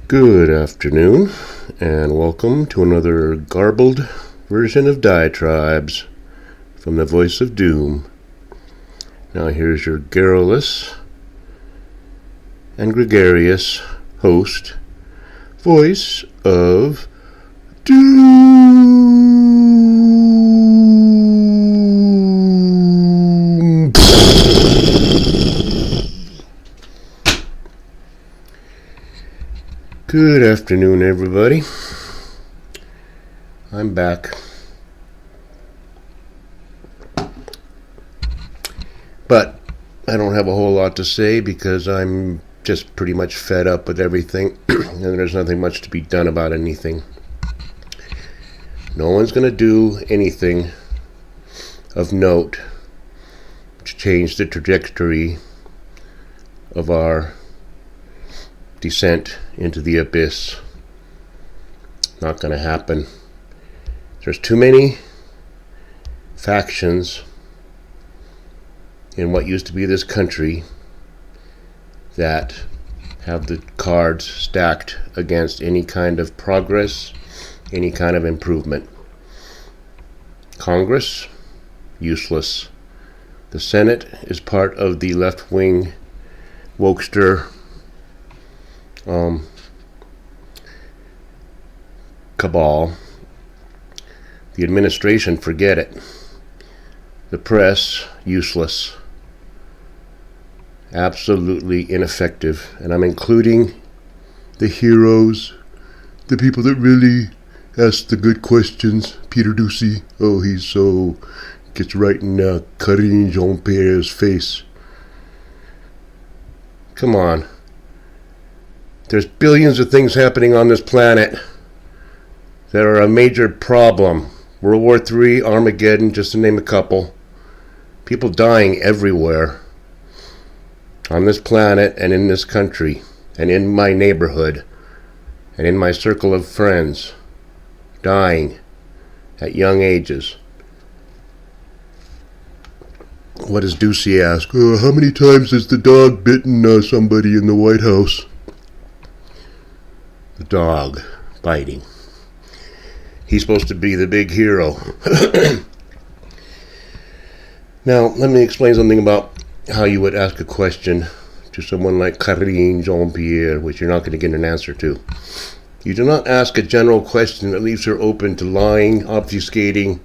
Good afternoon, and welcome to another garbled version of Diatribes from the Voice of Doom. Now here's your garrulous and gregarious host, Voice of Doom. Good afternoon, everybody. I'm back. But I don't have a whole lot to say because I'm just pretty much fed up with everything and there's nothing much to be done about anything. No one's going to do anything of note to change the trajectory of our descent into the abyss. Not going to happen. There's too many factions in what used to be this country that have the cards stacked against any kind of progress, any kind of improvement. Congress, useless. The Senate is part of the left-wing wokester cabal. The administration, forget it. The press, useless. Absolutely ineffective. And I'm including the heroes, the people that really ask the good questions. Peter Ducey, oh, he's so gets right in Karine Jean-Pierre's face. Come on. There's billions of things happening on this planet that are a major problem. World War III, Armageddon, just to name a couple. People dying everywhere on this planet and in this country and in my neighborhood and in my circle of friends. Dying at young ages. What does Ducey ask? How many times has the dog bitten somebody in the White House? The dog biting. He's supposed to be the big hero. Now, let me explain something about how you would ask a question to someone like Karine Jean-Pierre, which you're not going to get an answer to. You do not ask a general question that leaves her open to lying, obfuscating,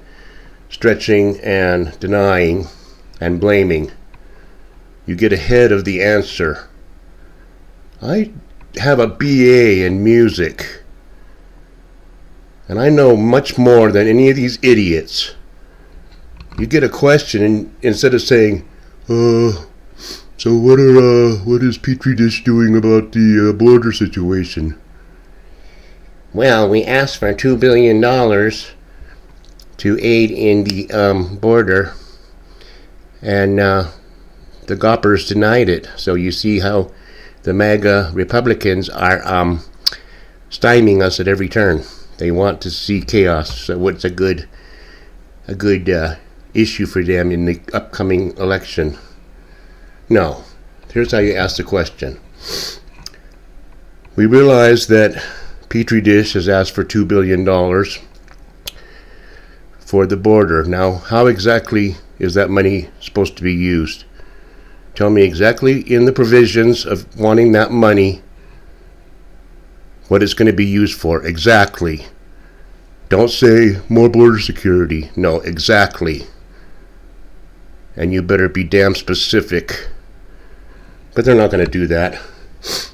stretching, and denying, and blaming. You get ahead of the answer. I have a BA in music, and I know much more than any of these idiots. You get a question, and instead of saying, so what is Petri Dish doing about the border situation? Well, we asked for $2 billion to aid in the border, and the goppers denied it. So you see how the MAGA Republicans are stymieing us at every turn. They want to see chaos. So what's a good issue for them in the upcoming election? No. Here's how you ask the question. We realize that Petri Dish has asked for $2 billion for the border. Now, how exactly is that money supposed to be used? Tell me exactly in the provisions of wanting that money what it's going to be used for. Exactly. Don't say more border security. No, exactly. And you better be damn specific. But they're not going to do that.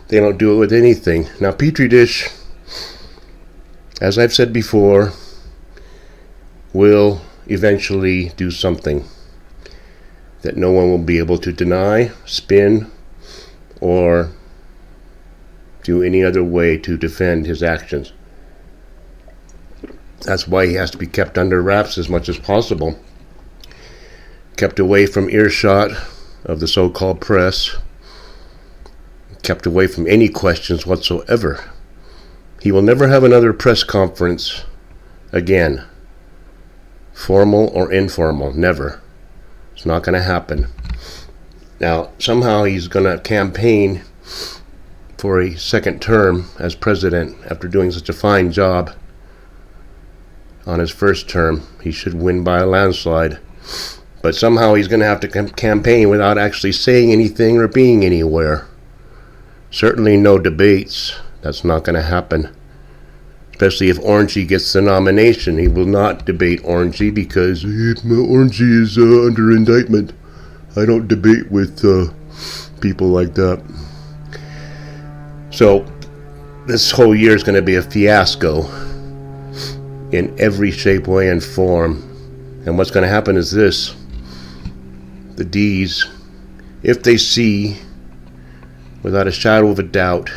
They don't do it with anything. Now, Petri Dish, as I've said before, will eventually do something that no one will be able to deny, spin, or do any other way to defend his actions. That's why he has to be kept under wraps as much as possible. Kept away from earshot of the so-called press. Kept away from any questions whatsoever. He will never have another press conference again. Formal or informal, never. It's not going to happen. Now, somehow he's going to campaign for a second term as president after doing such a fine job on his first term. He should win by a landslide. But somehow he's going to have to campaign without actually saying anything or being anywhere. Certainly no debates. That's not going to happen. Especially if Orangey gets the nomination. He will not debate Orangey because Orangey is under indictment. I don't debate with people like that. So this whole year is going to be a fiasco in every shape, way, and form. And what's going to happen is this. The D's, if they see, without a shadow of a doubt,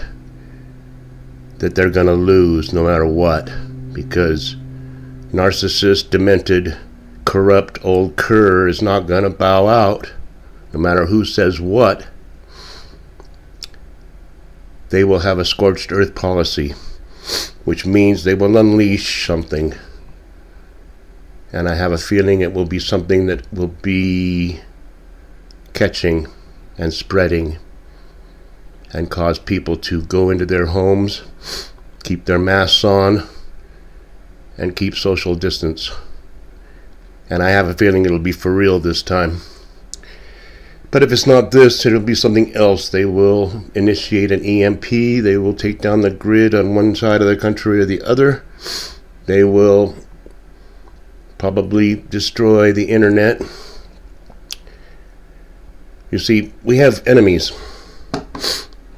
that they're going to lose no matter what, because narcissist, demented, corrupt old Kerr is not going to bow out, no matter who says what, they will have a scorched earth policy, which means they will unleash something. And I have a feeling it will be something that will be catching and spreading and cause people to go into their homes, keep their masks on, and keep social distance. And I have a feeling it'll be for real this time. But if it's not this, it'll be something else. They will initiate an EMP. They will take down the grid on one side of the country or the other. They will probably destroy the internet. You see, we have enemies.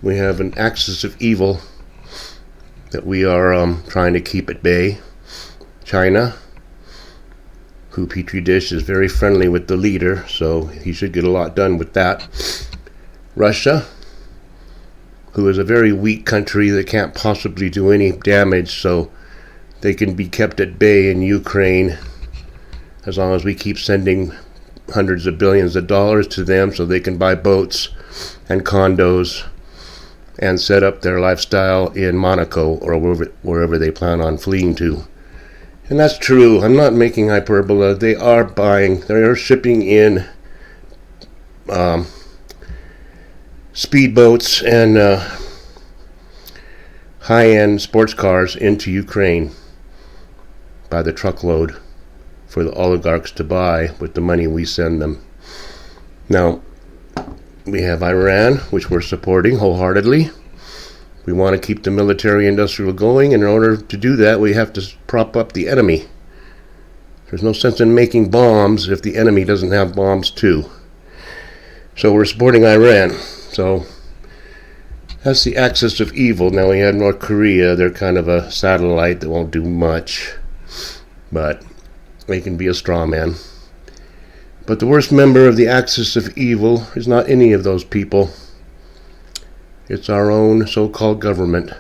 We have an axis of evil that we are trying to keep at bay. China, who Petri Dish is very friendly with the leader, so he should get a lot done with that. Russia, who is a very weak country that can't possibly do any damage, so they can be kept at bay in Ukraine as long as we keep sending hundreds of billions of dollars to them so they can buy boats and condos and set up their lifestyle in Monaco or wherever they plan on fleeing to. And that's true. I'm not making hyperbola. They are shipping in speedboats and high-end sports cars into Ukraine by the truckload for the oligarchs to buy with the money we send them. Now, we have Iran, which we're supporting wholeheartedly. We want to keep the military industrial going, and in order to do that, we have to prop up the enemy. There's no sense in making bombs if the enemy doesn't have bombs too. So we're supporting Iran. So that's the axis of evil. Now we have North Korea. They're kind of a satellite that won't do much, but they can be a straw man. But the worst member of the axis of evil is not any of those people. It's our own so-called government.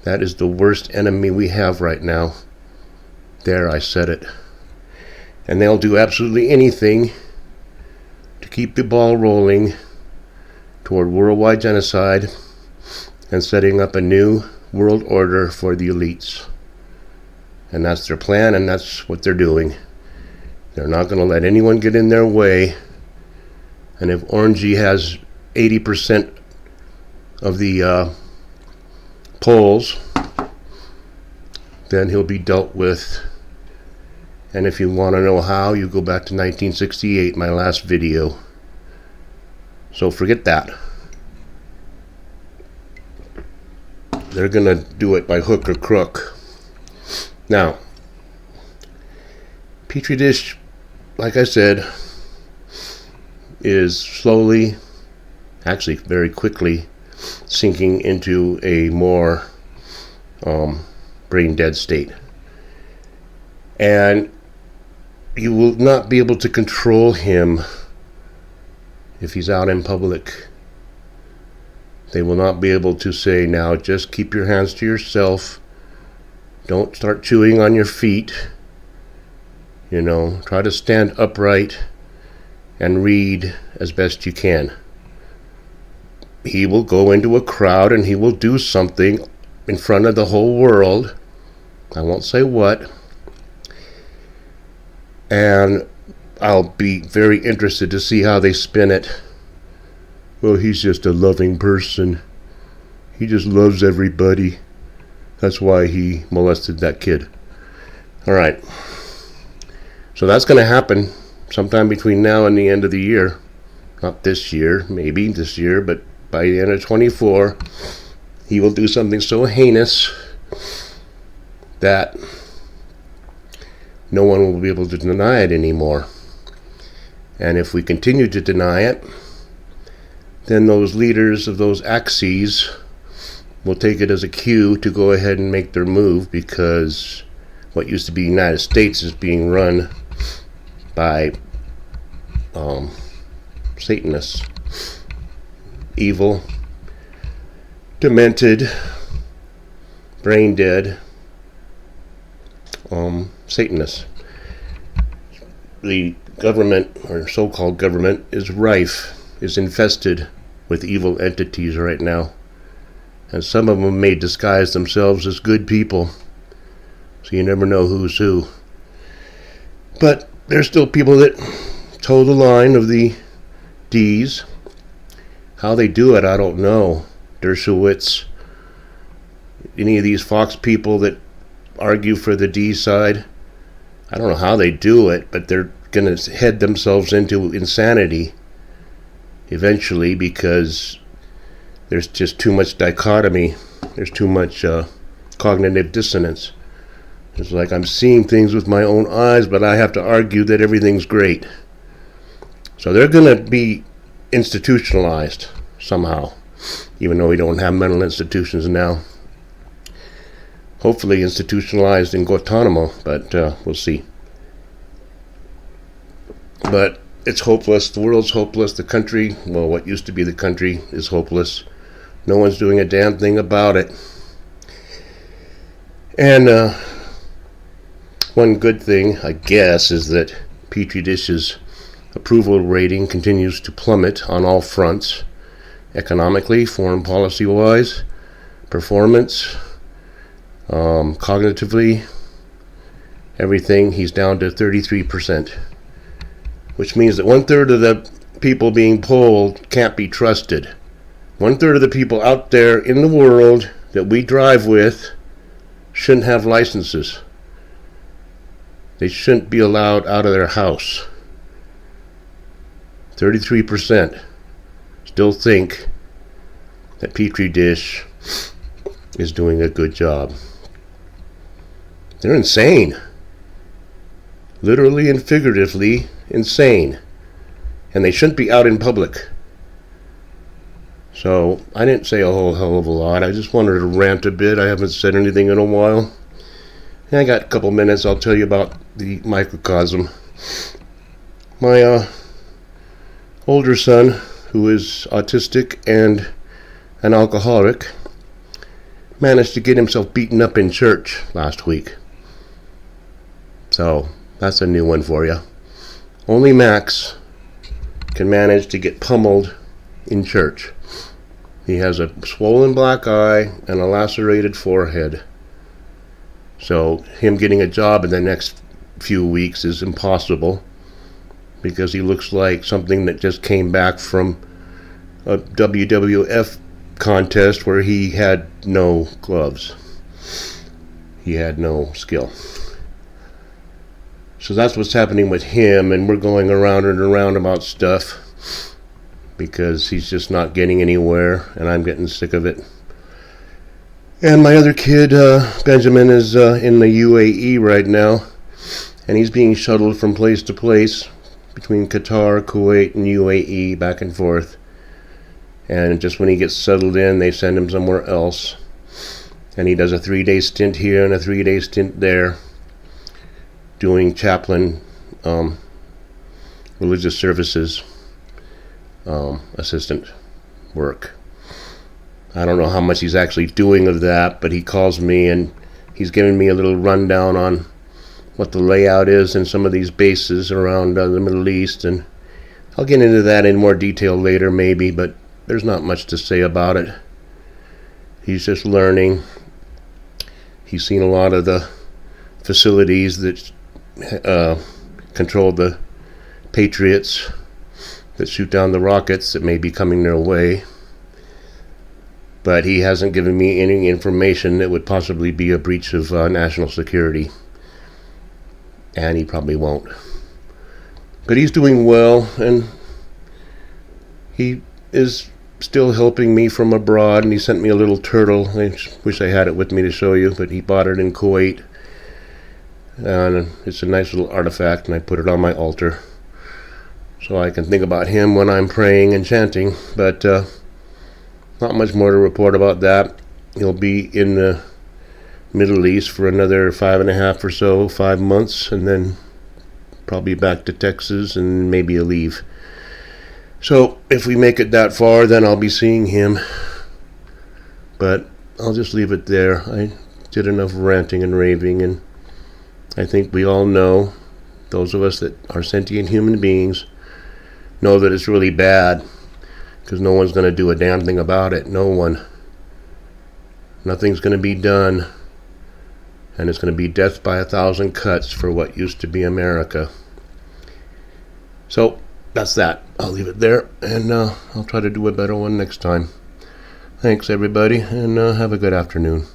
That is the worst enemy we have right now. There, I said it. And they'll do absolutely anything to keep the ball rolling toward worldwide genocide and setting up a new world order for the elites. And that's their plan, and that's what they're doing. They're not going to let anyone get in their way. And if Orangey has 80% of the polls, then he'll be dealt with. And if you want to know how, you go back to 1968, my last video. So forget that. They're going to do it by hook or crook. Now, Petri Dish, like I said, is slowly, actually very quickly, sinking into a more brain dead state. And you will not be able to control him if he's out in public. They will not be able to say, now just keep your hands to yourself. Don't start chewing on your feet. You know, try to stand upright and read as best you can. He will go into a crowd and he will do something in front of the whole world. I won't say what. And I'll be very interested to see how they spin it. Well, he's just a loving person. He just loves everybody. That's why he molested that kid. All right. So that's going to happen sometime between now and the end of the year. Not this year, maybe this year, but by the end of 24, he will do something so heinous that no one will be able to deny it anymore. And if we continue to deny it, then those leaders of those axes will take it as a cue to go ahead and make their move, because what used to be the United States is being run by Satanists. Evil, demented, brain dead Satanists. The government, or so-called government, is rife, is infested with evil entities right now. And some of them may disguise themselves as good people, so you never know who's who. But there's still people that toe the line of the D's. How they do it, I don't know. Dershowitz, any of these Fox people that argue for the D side, I don't know how they do it, but they're going to head themselves into insanity eventually, because there's just too much dichotomy. There's too much cognitive dissonance. It's like I'm seeing things with my own eyes, but I have to argue that everything's great. So they're going to be institutionalized somehow, even though we don't have mental institutions now. Hopefully institutionalized in Guantanamo, but we'll see. But it's hopeless. The world's hopeless. The country, well, what used to be the country, is hopeless. No one's doing a damn thing about it. And one good thing, I guess, is that Petri Dish's approval rating continues to plummet on all fronts. Economically, foreign policy-wise, performance, cognitively, everything. He's down to 33%, which means that 1/3 of the people being polled can't be trusted. 1/3 of the people out there in the world that we drive with shouldn't have licenses. They shouldn't be allowed out of their house. 33% still think that Petri Dish is doing a good job. They're insane. Literally and figuratively insane. And they shouldn't be out in public. So, I didn't say a whole hell of a lot. I just wanted to rant a bit. I haven't said anything in a while. And I got a couple minutes. I'll tell you about the microcosm. My older son, who is autistic and an alcoholic, managed to get himself beaten up in church last week. So, that's a new one for you. Only Max can manage to get pummeled in church. He has a swollen black eye and a lacerated forehead. So, him getting a job in the next few weeks is impossible, because he looks like something that just came back from a WWF contest where he had no gloves. He had no skill. So that's what's happening with him, and we're going around and around about stuff because he's just not getting anywhere, and I'm getting sick of it. And my other kid, Benjamin, is in the UAE right now, and he's being shuttled from place to place between Qatar, Kuwait, and UAE, back and forth. And just when he gets settled in, they send him somewhere else. And he does a 3-day stint here and a 3-day stint there, doing chaplain, religious services, assistant work. I don't know how much he's actually doing of that, but he calls me and he's giving me a little rundown on what the layout is in some of these bases around the Middle East, and I'll get into that in more detail later maybe, but there's not much to say about it. He's just learning. He's seen a lot of the facilities that control the Patriots that shoot down the rockets that may be coming their way. but he hasn't given me any information that would possibly be a breach of national security, and he probably won't. But he's doing well, and he is still helping me from abroad, and he sent me a little turtle. I wish I had it with me to show you, but he bought it in Kuwait, and it's a nice little artifact, and I put it on my altar so I can think about him when I'm praying and chanting. But not much more to report about that. He'll be in the Middle East for another 5.5 or so, 5 months, and then probably back to Texas, and maybe a leave. So if we make it that far, then I'll be seeing him. But I'll just leave it there. I did enough ranting and raving, and I think we all know, those of us that are sentient human beings, know that it's really bad, because no one's going to do a damn thing about it. No one. Nothing's going to be done. And it's going to be death by 1,000 cuts for what used to be America. So that's that. I'll leave it there, and I'll try to do a better one next time. Thanks, everybody, and have a good afternoon.